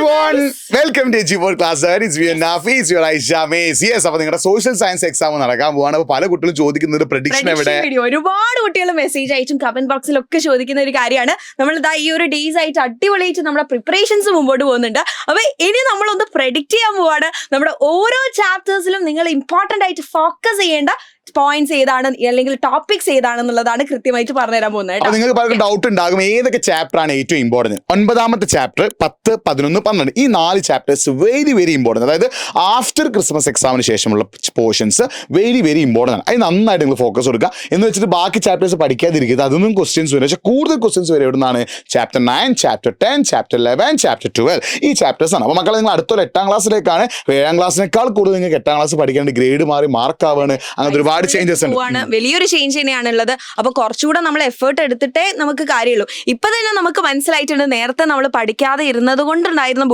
everyone, welcome to G4 Class. It's me Nafi, it's your Aisha Mays. Yes, അപ്പോൾ നിങ്ങളുടെ social science exam നടക്കാൻ പോവാണ്. അപ്പോൾ പല കുട്ടികളും ചോദിക്കുന്ന പ്രഡിക്ഷൻ എവിടെ? ഒരുപാട് കുട്ടികൾ മെസ്സേജ് അയച്ചും കമന്റ് ബോക്സിലൊക്കെ ചോദിക്കുന്ന ഒരു കാര്യമാണ്. നമ്മൾ ഇതാ ഈ ഒരു ഡേയ്സ് ആയിട്ട് അടിപൊളിയായിട്ട് നമ്മുടെ പ്രിപ്പറേഷൻസ് മുമ്പോട്ട് പോകുന്നുണ്ട്. അപ്പോൾ ഇനി നമ്മളൊന്ന് പ്രഡിക്റ്റ് ചെയ്യാൻ പോവാണ്. നമ്മുടെ ഓരോ ചാപ്റ്റേഴ്സിലും നിങ്ങൾ ഇമ്പോർട്ടന്റ് ആയിട്ട് ഫോക്കസ് ചെയ്യേണ്ട പോയിന്റ്സ് ഏതാണ് അല്ലെങ്കിൽ ടോപ്പിക്സ് ഏതാണെന്നുള്ളതാണ് കൃത്യമായിട്ട് പറഞ്ഞുതരാൻ പോകുന്നത്. നിങ്ങൾക്ക് പലർക്കും ഡൗട്ട് ഉണ്ടാകും ഏതൊക്കെ ചാപ്റ്റർ ആണ് ഏറ്റവും ഇമ്പോർട്ടന്റ്. 9ാമത്തെ ചാപ്റ്റർ, 10, 11, 12 ഈ 4 ചാപ്റ്റേഴ്സ് വെരി ഇമ്പോർട്ടന്റ്. അതായത് ആഫ്റ്റർ ക്രിസ്മസ് എക്സാമിന് ശേഷമുള്ള പോർഷൻസ് വെരി ഇമ്പോർട്ടന്റ് ആണ്. അത് നന്നായിട്ട് നിങ്ങൾ ഫോക്കസ് കൊടുക്കുക. എന്ന് വെച്ചിട്ട് ബാക്കി ചാപ്റ്റേഴ്സ് പഠിക്കാതിരിക്കുന്നത്. അതൊന്നും ക്വസ്റ്റ്യൻസ് വരും. പക്ഷേ കൂടുതൽ ക്വസ്റ്റ്യൻസ് വരെ എവിടുന്നാണ്? ചാപ്റ്റർ 9, ചാപ്റ്റർ 10, ചാപ്റ്റർ 11, ചാപ്റ്റർ 12 ഈ ചാപ്റ്റേഴ്സ് ആണ്. അപ്പോൾ മക്കളെ നിങ്ങൾ അടുത്തുള്ള 8ാം ക്ലാസ്സിലേക്കാണ്. 7ാം ക്ലാസ്സിനേക്കാൾ കൂടുതൽ നിങ്ങൾക്ക് 8ാം ക്ലാസ് പഠിക്കേണ്ട, ഗ്രേഡ് മാറി മാർക്ക് ആവാണ്. അങ്ങനത്തെ ഒരുപാട് ചേഞ്ചസ് ഉണ്ട്. വലിയൊരു ചേഞ്ച് തന്നെയാണുള്ളത്. അപ്പൊ കുറച്ചുകൂടെ നമ്മൾ എഫേർട്ട് എടുത്തിട്ടേ നമുക്ക് കാര്യമുള്ളൂ. ഇപ്പൊ തന്നെ നമുക്ക് മനസ്സിലായിട്ടുണ്ട് നേരത്തെ നമ്മൾ പഠിക്കാതെ ഇരുന്നത് കൊണ്ടുണ്ടായിരുന്ന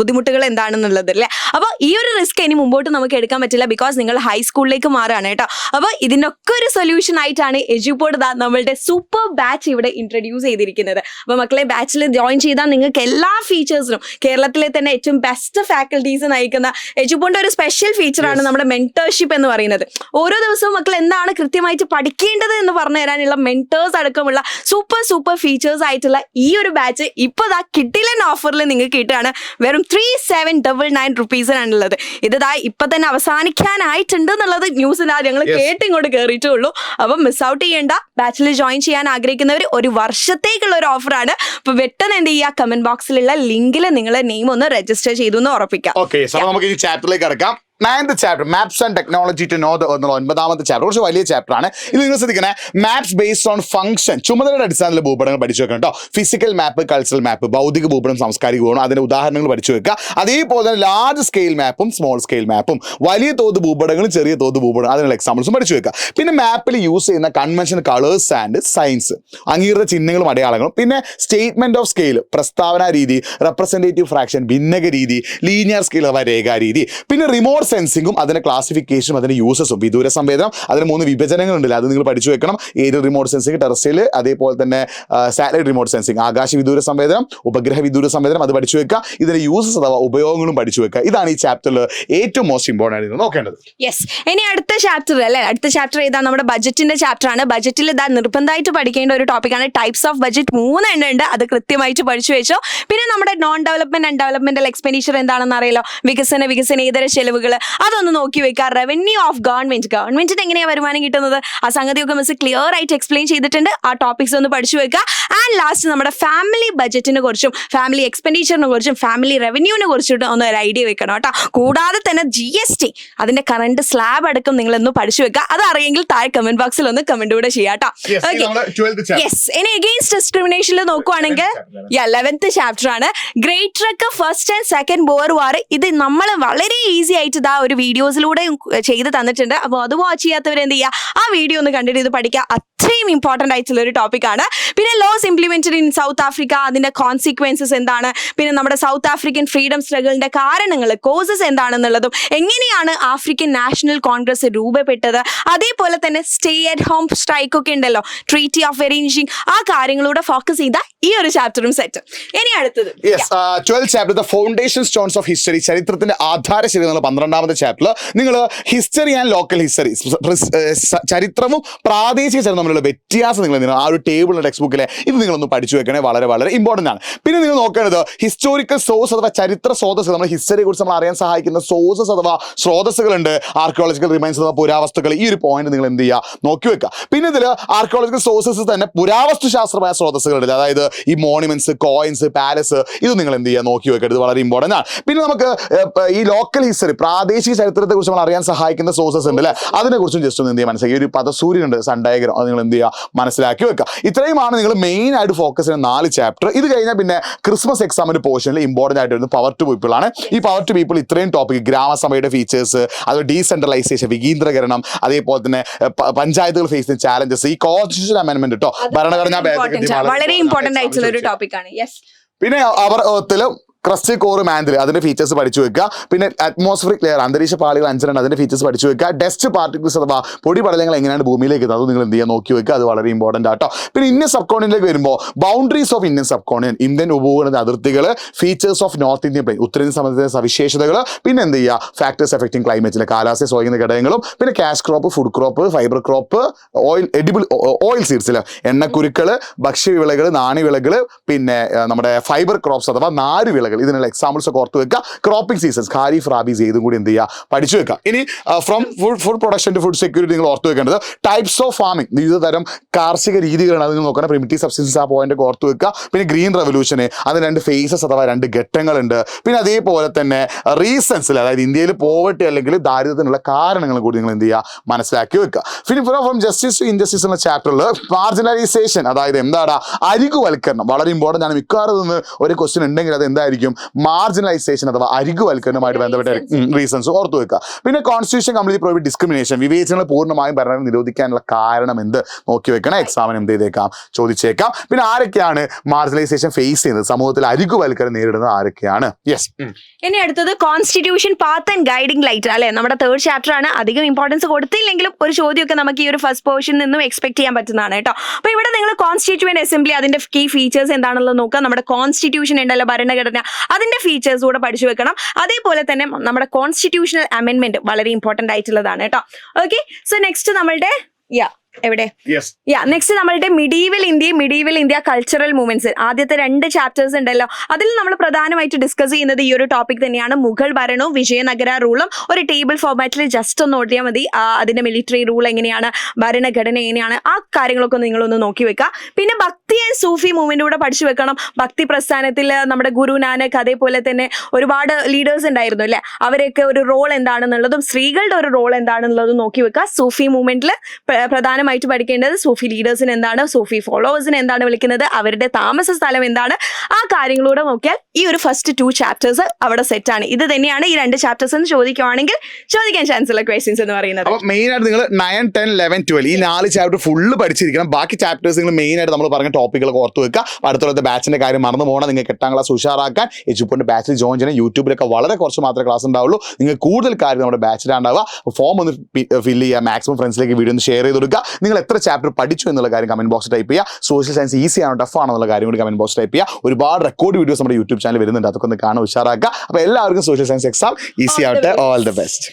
ബുദ്ധിമുട്ടുകൾ എന്താണെന്നുള്ളത് അല്ലേ. അപ്പൊ ഈ ഒരു റിസ്ക് ഇനി മുമ്പോട്ട് നമുക്ക് എടുക്കാൻ പറ്റില്ല. ബിക്കോസ് നിങ്ങൾ ഹൈസ്കൂളിലേക്ക് മാറുകയാണ് കേട്ടോ. അപ്പൊ ഇതിനൊക്കെ ഒരു സൊല്യൂഷൻ ആയിട്ടാണ് എഡ്യൂപോഡ് നമ്മളുടെ സൂപ്പർ ബാച്ച് ഇവിടെ ഇൻട്രൊഡ്യൂസ് ചെയ്തിരിക്കുന്നത്. അപ്പൊ മക്കളെ ബാച്ചിൽ ജോയിൻ ചെയ്താൽ നിങ്ങൾക്ക് എല്ലാ ഫീച്ചേഴ്സിനും കേരളത്തിലെ തന്നെ ഏറ്റവും ബെസ്റ്റ് ഫാക്കൽറ്റീസ് നയിക്കുന്ന എഡ്യൂപോഡിന്റെ ഒരു സ്പെഷ്യൽ ഫീച്ചറാണ് നമ്മുടെ മെന്റർഷിപ്പ് എന്ന് പറയുന്നത്. ഓരോ ദിവസവും മക്കൾ എന്താണ് കൃത്യമായിട്ട് പഠിക്കേണ്ടത് എന്ന് പറഞ്ഞു തരാനുള്ള മെന്റേഴ്സ് അടക്കമുള്ള സൂപ്പർ ഫീച്ചേഴ്സ് ആയിട്ടുള്ള ഈ ഒരു ബാച്ച് ഇപ്പൊ കിട്ടിലൻ ഓഫറിൽ നിങ്ങൾക്ക് കിട്ടുകയാണ്. വെറും 3799 റുപ്പീസിനാണുള്ളത്. ഇത് ഇപ്പൊ തന്നെ അവസാനിക്കാനായിട്ടുണ്ട് എന്നുള്ളത് ന്യൂസിലാ ഞങ്ങൾ കേട്ടിങ്ങോട്ട് കയറിയിട്ടേ ഉള്ളൂ. അപ്പൊ മിസ് ഔട്ട് ചെയ്യേണ്ട. ബാച്ചിൽ ജോയിൻ ചെയ്യാൻ ആഗ്രഹിക്കുന്നവർ ഒരു വർഷത്തേക്കുള്ള ഒരു ഓഫറാണ്. അപ്പൊ പെട്ടെന്ന് എന്ത് ചെയ്യുക, കമന്റ് ബോക്സിലുള്ള ലിങ്കിൽ നിങ്ങളെ നെയിം ഒന്ന് രജിസ്റ്റർ ചെയ്തു എന്ന് ഉറപ്പിക്കാം. നമുക്ക് ഈ ചാപ്റ്ററിലേക്ക് കിടക്കാം. 9th chapter maps and technology to know എന്നുള്ള 9ാമത്തെ ചാപ്റ്റർ കുറച്ച് വലിയ ചാപ്റ്റർ ആണ്. ഇത് നിങ്ങൾ ശ്രദ്ധിക്കണേ. മാപ്സ് ബേസ്ഡ് ഓൺ ഫംഗ്ഷൻ, ചുമതലയുടെ അടിസ്ഥാനത്തിൽ ഭൂപടങ്ങൾ പഠിച്ചു വെക്കണം കേട്ടോ. ഫിസിക്കൽ മാപ്പ്, കൾച്ചറൽ മാപ്പ്, ഭൗതിക ഭൂപടം, സാംസ്കാരിക ഭൂപടം, അതിന്റെ ഉദാഹരണങ്ങൾ പഠിച്ചു വെക്കുക. അതേപോലെ തന്നെ ലാർജ് സ്കെയിൽ മാപ്പും സ്മോൾ സ്കെയിൽ മാപ്പും, വലിയ തോത് ഭൂപടങ്ങളും ചെറിയ തോത് ഭൂപടം, അതിനുള്ള എക്സാമ്പിൾസും പഠിച്ചു വെക്കുക. പിന്നെ മാപ്പിൽ യൂസ് ചെയ്യുന്ന കൺവെൻഷൻ കളേഴ്സ് ആൻഡ് സയൻസ്, അംഗീകൃത ചിഹ്നങ്ങളും അടയാളങ്ങളും. പിന്നെ സ്റ്റേറ്റ്മെന്റ് ഓഫ് സ്കെയിൽ, പ്രസ്താവന രീതി, റെപ്രസെന്റേറ്റീവ് ഫ്രാക്ഷൻ, ഭിന്നക രീതി, ലീനിയർ സ്കെയിൽ അഥവാ രേഖാരീതി. പിന്നെ റിമോട്ട് സെൻസിങ്ങും അതിന്റെ ക്ലാസിഫിക്കേഷനും അതിന്റെ യൂസസും. വിദൂര സംവേദനം, അതിന് 3 വിഭജനങ്ങളുണ്ടല്ലോ, അത് നിങ്ങൾ പഠിച്ചു വെക്കണം. ഏരിയൽ റിമോട്ട് സെൻസിങ്, ടെറസ്ട്രിയൽ, അതേപോലെ തന്നെ സാറ്റലൈറ്റ് റിമോട്ട് സെൻസിങ്, ആകാശ വിദൂര സംവേദനം, ഉപഗ്രഹ വിദൂര സംവേദനം, അത് പഠിച്ചു വെക്കുക. ഇതിന്റെ യൂസസ് അഥവാ ഉപയോഗങ്ങളും പഠിച്ചു വെക്കുക. ഇതാണ് ഈ ചാപ്റ്ററിൽ ഏറ്റവും മോസ്റ്റ് ഇമ്പോർട്ടൻ്റ് ആയിട്ട് നോക്കേണ്ടത്. യെസ്, ഇനി അടുത്ത ചാപ്റ്റർ അല്ലേ. അടുത്ത ചാപ്റ്റർ ഏതാ? നമ്മുടെ ബജറ്റിന്റെ ചാപ്റ്റർ ആണ്. ബജറ്റിൽ നിർബന്ധമായിട്ട് പഠിക്കേണ്ട ഒരു ടോപ്പിക്കാണ് ടൈപ്സ് ഓഫ് ബജറ്റ്. 3 എണ്ണം ഉണ്ട്, അത് കൃത്യമായിട്ട് പഠിച്ചു വെച്ചോ. പിന്നെ നമ്മുടെ non development and developmental expenditure എന്താണെന്ന് അറിയാലോ. വികസനേതര ചെലവുകൾ അതൊന്ന് നോക്കി വെക്കുക. റവന്യൂ ഓഫ് ഗവൺമെന്റിന് എങ്ങനെയാണ് വരുമാനം കിട്ടുന്നത്, ആ സംഗതിയൊക്കെ മിസ് ക്ലിയർ ആയിട്ട് എക്സ്പ്ലെയിൻ ചെയ്തിട്ടുണ്ട്. ആ ടോപ്പിക്സ് ഒന്ന് പഠിച്ചു വെക്കുക. ആൻഡ് ലാസ്റ്റ് നമ്മുടെ ഫാമിലി ബജറ്റിനെ കുറിച്ചും ഫാമിലി എക്സ്പെൻഡിച്ചറിനെ കുറിച്ചും ഫാമിലി റവന്യൂവിനെ കുറിച്ചിട്ട് ഒന്ന് ഒരു ഐഡിയ വെക്കണം കേട്ടോ. കൂടാതെ തന്നെ GST അതിന്റെ കറണ്ട് സ്ലാബ് അടക്കം നിങ്ങൾ ഒന്ന് പഠിച്ചു വെക്കുക. അത് അറിയെങ്കിൽ താഴെ കമന്റ് ബോക്സിൽ ഒന്ന് കമന്റ് കൂടെ ചെയ്യാട്ടോ. യെസ്, ഇനി അഗെയിൻസ്റ്റ് ഡിസ്ക്രിമിനേഷനിൽ നോക്കുവാണെങ്കിൽ 11th ചാപ്റ്റർ ആണ്. Great trek first and second Boer war. ഇത് നമ്മൾ വളരെ ഈസി ആയിട്ട് ഒരു വീഡിയോസിലൂടെ ചെയ്ത് തന്നിട്ടുണ്ട്. അപ്പോൾ അത് വാച്ച് ചെയ്യാത്തവർ എന്ത് ചെയ്യുക, ആ വീഡിയോ ഒന്ന് കണ്ടിട്ട് ഇത് പഠിക്കുക. അത്രയും ഇമ്പോർട്ടൻ്റ് ആയിട്ടുള്ള ഒരു ടോപ്പിക്കാണ്. പിന്നെ laws implemented in South Africa, അതിന്റെ കോൺസിക്വൻസസ് എന്താണ്, പിന്നെ നമ്മുടെ സൗത്ത് ആഫ്രിക്കൻ ഫ്രീഡം സ്ട്രഗിളിന്റെ കാരണങ്ങൾ, കോസസ് എന്താണെന്നുള്ളതും, എങ്ങനെയാണ് ആഫ്രിക്കൻ നാഷണൽ കോൺഗ്രസ് രൂപപ്പെട്ടത്, അതേപോലെ തന്നെ സ്റ്റേ അറ്റ് ഹോം സ്ട്രൈക്ക് ഒക്കെ ഉണ്ടല്ലോ, ട്രീറ്റി ഓഫ് അറേഞ്ചിങ്, ആ കാര്യങ്ങളൂടെ ഫോക്കസ് ചെയ്ത ഈ ഒരു ചാപ്റ്ററും സെറ്റ്. ഇനി അടുത്തത് 12th chapter the foundation stones of history, ചരിത്രത്തിന്റെ ആധാരശില. 12ാമത്തെ ചാപ്റ്റർ നിങ്ങൾ ഹിസ്റ്ററി ആൻഡ് ലോക്കൽ ഹിസ്റ്ററി, ചരിത്രവും പ്രാദേശിക ചരിത്രം തമ്മിലുള്ള വ്യത്യാസം നിങ്ങൾ ആ ഒരു ടേബിളിലെ ടെക്സ്റ്റ് ബുക്കിലെ ഇത് നിങ്ങളൊന്ന് പഠിച്ചു വെക്കണേ. വളരെ ഇമ്പോർട്ടൻ്റ് ആണ്. പിന്നെ നിങ്ങൾ നോക്കേണ്ടത് ഹിസ്റ്റോറിക്കൽ സോഴ്സ് അഥവാ ചരിത്ര സ്രോതസ്സുകൾ. നമ്മൾ ഹിസ്റ്ററിയെ കുറിച്ച് നമ്മൾ അറിയാൻ സഹായിക്കുന്ന സോഴ്സസ് അഥവാ സ്രോതസ്സുകളുണ്ട്. ആർക്കിയോളജിക്കൽ റിമൈൻസ് അഥവാ പുരാവസ്തുക്കൾ. ഈ ഒരു പോയിന്റ് നിങ്ങൾ എന്ത് ചെയ്യുക, നോക്കി വെക്കുക. പിന്നെ ഇതിൽ ആർക്കിയോളജിക്കൽ സോഴ്സസ് തന്നെ പുരാവസ്തു ശാസ്ത്രമായ സ്രോതസ്സുകളുണ്ട്. അതായത് ഈ മോണിമെന്റ്സ്, കോയിൻസ്, പാലസ്, ഇത് നിങ്ങൾ എന്ത് ചെയ്യുക, നോക്കി വെക്കുക. ഇത് വളരെ ഇമ്പോർട്ടൻ്റ് ആണ്. പിന്നെ നമുക്ക് ഈ ലോക്കൽ ഹിസ്റ്ററി, പ്രാദേശിക ചരിത്രത്തെ കുറിച്ച് നമ്മൾ അറിയാൻ സഹായിക്കുന്ന സോഴ്സസ് ഉണ്ട് അല്ലേ, അതിനെക്കുറിച്ചും ജസ്റ്റ് ഒന്ന് എന്ത് ചെയ്യുക, മനസ്സിലാക്കി. ഒരു പദസൂര്യൻ ഉണ്ട്, സൺ ഡയഗ്രം, അത് നിങ്ങൾ എന്ത് ചെയ്യുക, മനസ്സിലാക്കി വെക്കുക. ഇത്രയുമാണ് നിങ്ങൾ മെയിൻ ആയിട്ട് ഫോക്കസ് ചെയ്യുന്ന 4 ചാപ്റ്റർ. ഇത് കഴിഞ്ഞാൽ പിന്നെ ക്രിസ്മസ് എക്സാമിന്റെ പോർഷനിൽ ഇമ്പോർട്ടൻ്റ് ആയിട്ട് വരുന്നത് പവർ ടു പീപ്പിൾ ആണ്. ഈ പവർ ടു പീപ്പിൾ ഇത്രയും ടോപ്പിക്, ഗ്രാമസഭയുടെ ഫീച്ചേഴ്സ്, അത് ഡീസെൻട്രലൈസേഷൻ, വികേന്ദ്രീകരണം, അതേപോലെ തന്നെ പഞ്ചായത്തുകൾ ഫേസ് ചെയ്യുന്ന ചാലഞ്ചസ്, ഈ കോൺസ്റ്റിറ്റ്യൂഷൻ അമെൻഡ്മെന്റ് കേട്ടോ, ഭരണഘടനാ ഭേദഗതി, വളരെ ഇമ്പോർട്ടൻ്റ് ആയിട്ടുള്ള ഒരു ടോപ്പിക്കാണ്. യെസ്, പിന്നെ അവർ ക്രസ്റ്റ് കോർ മാൻഡിൽ അതിന്റെ ഫീച്ചേഴ്സ് പഠിച്ചു വെക്കുക. പിന്നെ അറ്റ്മോസ്ഫിയറിക് ലെയർ അന്തരീക്ഷ പാളികൾ 5 അതിന്റെ ഫീച്ചേഴ്സ് പഠിച്ചു വെക്കുക. ഡസ്റ്റ് പാർട്ടിക്കിൾസ് അഥവാ പൊടി പടലങ്ങൾ എങ്ങനെയാണ് ഭൂമിയിലേക്ക് എത്തുന്നത് അത് നിങ്ങൾ എന്ത് ചെയ്യുക നോക്കി വെക്കുക. അത് വളരെ ഇമ്പോർട്ടന്റ് ആട്ടോ. പിന്നെ ഇന്ത്യൻ സബ് കോണ്ടിലേക്ക് വരുമ്പോൾ boundaries of Indian subcontinent Indian ഉപഭൂഖണ്ഡ അതിർത്തികൾ, features of north Indian plain ഉത്തരേന്ത്യൻ സംബന്ധിച്ച സവിശേഷതകൾ, പിന്നെ എന്ത് ചെയ്യുക ഫാക്ടേഴ്സ് എഫക്റ്റിംഗ് ക്ലൈമറ്റിലെ കാലാവസ്ഥയെ സ്വാധീനിക്കുന്ന ഘടകങ്ങളും, പിന്നെ cash crop, food crop, fibre crop, oil സീഡ്സിൽ എണ്ണക്കുരുക്കൾ, ഭക്ഷ്യവിളകൾ, നാണ്യവിളകൾ, പിന്നെ നമ്മുടെ ഫൈബർ ക്രോപ്സ് അഥവാ നാരുവിളകൾ ഇതിനുള്ള എക്സാമ്പിൾസ് ഒക്കെ ഓർത്ത് വെക്കുക. ക്രോപ്പിംഗ് സീസൺസ് ഖാരിഫ് റാബീസ് ഏതും കൂടി എന്ത് ചെയ്യുക പഠിച്ചു വെക്കുക. ഇനി from food production to food security നിങ്ങൾ ഓർത്ത് വെക്കേണ്ടത് ടൈപ്സ് ഓഫ് ഫാമിംഗ് വിവിധ തരം കാർഷിക രീതികളാണ് അത് നിങ്ങൾ നോക്കണം. പ്രിമിറ്റീവ് സബ്സിസ്റ്റൻസ് ആ പോയിന്റ് ഒക്കെ ഓർത്ത് വെക്കുക. പിന്നെ ഗ്രീൻ റെവല്യൂഷന് അതിന് 2 ഫേസസ് അഥവാ 2 ഘട്ടങ്ങളുണ്ട്. പിന്നെ അതേപോലെ തന്നെ റീസൺസിൽ അതായത് ഇന്ത്യയിൽ പോവർട്ടി അല്ലെങ്കിൽ ദാരിദ്ര്യത്തിനുള്ള കാരണങ്ങൾ കൂടി നിങ്ങൾ എന്ത് ചെയ്യുക മനസ്സിലാക്കി വെക്കുക. പിന്നെ ഫ്രം ജസ്റ്റിസ് ടു ഇൻജസ്റ്റിസ് എന്ന ചാപ്റ്ററിൽ മാർജിനലൈസേഷൻ അതായത് എന്താണ് അരികുവൽക്കരണം വളരെ ഇമ്പോർട്ടൻ്റ് ആണ്. മിക്കവാറും നിന്ന് ഒരു ക്വസ്റ്റ്യൻ ഉണ്ടെങ്കിൽ അത് എന്തായിരിക്കും മാർജിനലൈസേഷൻ അഥവാ അരികുവൽക്കരണമായിട്ട് ബന്ധപ്പെട്ട റീസൺസ് ഓർത്തു വെക്കുക. പിന്നെ കോൺസ്റ്റിറ്റ്യൂഷൻ കംപ്ലീറ്റ് പ്രോഹിബിറ്റ് ഡിസ്ക്രിമിനേഷൻ വിവേചനങ്ങൾ പൂർണ്ണമായും ഭരണം നിരോധിക്കാനുള്ള കാരണം എന്ത് നോക്കി വെക്കണം. എക്സാമിന് എന്ത് ചെയ്തേക്കാം ചോദിച്ചേക്കാം. പിന്നെ ആരൊക്കെയാണ് മാർജിനലൈസേഷൻ ഫേസ് ചെയ്യുന്നത് സമൂഹത്തിൽ അരികുവൽക്കരണം നേരിടുന്നത് ആരൊക്കെയാണ്. യെസ്. ഇനി അടുത്തത് constitution path and guiding light അല്ലെ നമ്മുടെ 3rd ചാപ്റ്റർ ആണ്. അധികം ഇമ്പോർട്ടൻസ് കൊടുത്തില്ലെങ്കിലും ഒരു ചോദ്യമൊക്കെ നമുക്ക് ഈ ഒരു ഫസ്റ്റ് പോർഷനിൽ നിന്നും എക്സ്പെക്ട് ചെയ്യാൻ പറ്റുന്നതാണ് കേട്ടോ. അപ്പോൾ ഇവിടെ നിങ്ങൾ കോൺസ്റ്റിറ്റ്യൂവന്റ് അസംബ്ലി അതിന്റെ കീ ഫീച്ചേഴ്സ് എന്താണെന്നുള്ളത് നോക്കുക. നമ്മുടെ കോൺസ്റ്റിറ്റ്യൂഷൻ ഉണ്ടല്ലോ ഭരണഘടന അതിന്റെ ഫീച്ചേഴ്സ് കൂടെ പഠിച്ചു വെക്കണം. അതേപോലെ തന്നെ നമ്മുടെ കോൺസ്റ്റിറ്റ്യൂഷണൽ അമെൻമെന്റ് വളരെ ഇമ്പോർട്ടന്റ് ആയിട്ടുള്ളതാണ് കേട്ടോ. ഓക്കെ, സോ നെക്സ്റ്റ് നമ്മളുടെ എവിടെ നെക്സ്റ്റ് നമ്മളുടെ മിഡീവൽ ഇന്ത്യ കൾച്ചറൽ മൂവ്മെന്റ്സ് ആദ്യത്തെ 2 ചാപ്റ്റേഴ്സ് ഉണ്ടല്ലോ. അതിൽ നമ്മൾ പ്രധാനമായിട്ട് ഡിസ്കസ് ചെയ്യുന്നത് ഈ ഒരു ടോപ്പിക് തന്നെയാണ്. മുഗൾ ഭരണവും വിജയനഗര റൂളും ഒരു ടേബിൾ ഫോർമാറ്റിൽ ജസ്റ്റ് ഒന്ന് ഓടിയാൽ മതി. അതിന്റെ മിലിറ്ററി റൂൾ എങ്ങനെയാണ്, ഭരണഘടന എങ്ങനെയാണ്, ആ കാര്യങ്ങളൊക്കെ നിങ്ങളൊന്ന് നോക്കി വെക്കുക. പിന്നെ ഭക്തി ആൻഡ് സൂഫി മൂവ്മെന്റ് കൂടെ പഠിച്ചു വെക്കണം. ഭക്തി പ്രസ്ഥാനത്തിൽ നമ്മുടെ ഗുരു നാനക് അതേപോലെ തന്നെ ഒരുപാട് ലീഡേഴ്സ് ഉണ്ടായിരുന്നു അല്ലെ, അവരൊക്കെ ഒരു റോൾ എന്താണെന്നുള്ളതും സ്ത്രീകളുടെ ഒരു റോൾ എന്താണെന്നുള്ളതും നോക്കി വെക്കുക. സൂഫി മൂവ്മെന്റിൽ പ്രധാനമായിട്ട് പഠിക്കേണ്ടത് സൂഫി ലീഡേഴ്സിന് എന്താണ്, സൂഫി ഫോളോവേഴ്സിന് എന്താണ് വിളിക്കുന്നത്, അവരുടെ താമസ സ്ഥലം എന്താണ്, ആ കാര്യങ്ങളൂടെ നോക്കിയാൽ ഈ ഒരു ഫസ്റ്റ് 2 ചാപ്റ്റേഴ്സ് അവിടെ സെറ്റ് ആണ്. ഇത് തന്നെയാണ് ഈ 2 ചാപ്റ്റേഴ്സ് എന്ന് ചോദിക്കുവാണെങ്കിൽ ചോദിക്കാൻ ചാൻസ് ഉള്ള ക്വസ്റ്റ്യൻസ് എന്ന് പറയുന്നത്. അപ്പോൾ മെയിൻ ആയിട്ട് നിങ്ങൾ 9, 10, 11, 12 ഈ 4 ചാപ്റ്റർ ഫുള്ള് പഠിച്ചിരിക്കണം. ബാക്കി ചാപ്റ്റേഴ്സ് നിങ്ങൾ മെയിൻ ആയിട്ട് നമ്മൾ പറഞ്ഞ ടോപ്പിക്കുകളൊക്കെ ഓർത്ത് വെക്കുക. അടുത്തുള്ള ബാച്ചിന്റെ കാര്യം മറന്നു പോകണം. നിങ്ങൾക്ക് 8ാം ക്ലാസ് ഉഷാറാക്കാൻ എജുപോന്റെ ബാച്ചിൽ ജോയിൻ ചെയ്യണം. യൂട്യൂബിലൊക്കെ വളരെ കുറച്ച് മാത്രമേ ക്ലാസ് ഉണ്ടാവുള്ളൂ. നിങ്ങൾ കൂടുതൽ കാര്യം നമ്മുടെ ബാച്ചിലാണ് ഉണ്ടാവുക. ഫോം ഒന്ന് ഫില്ല് ചെയ്യുക, മാക്സിമം ഫ്രണ്ട്സിലേക്ക് വീഡിയോ ഒന്ന് ഷെയർ ചെയ്ത് കൊടുക്കുക. നിങ്ങൾ എത്ര ചാപ്റ്റർ പഠിച്ചു എന്നുള്ള കാര്യം കമന്റ് ബോക്സ് ടൈപ്പ് ചെയ്യുക. സോഷ്യൽ സയൻസ് ഈസി ആണോ ടഫ് ആണോ എന്നുള്ള കാര്യം കൂടി കമന്റ് ബോക്സ് ടൈപ്പ് ചെയ്യുക. ഒരുപാട് റെക്കോർഡ് വീഡിയോസ് നമ്മുടെ യൂട്യൂബ് ചാനൽ വരുന്നുണ്ട്, അതൊക്കെ ഒന്ന് കാണാൻ ഉഷാറാക്കുക. അപ്പോൾ എല്ലാവർക്കും സോഷ്യൽ സയൻസ് എക്സാം ഈസി ആവട്ടെ. All the best.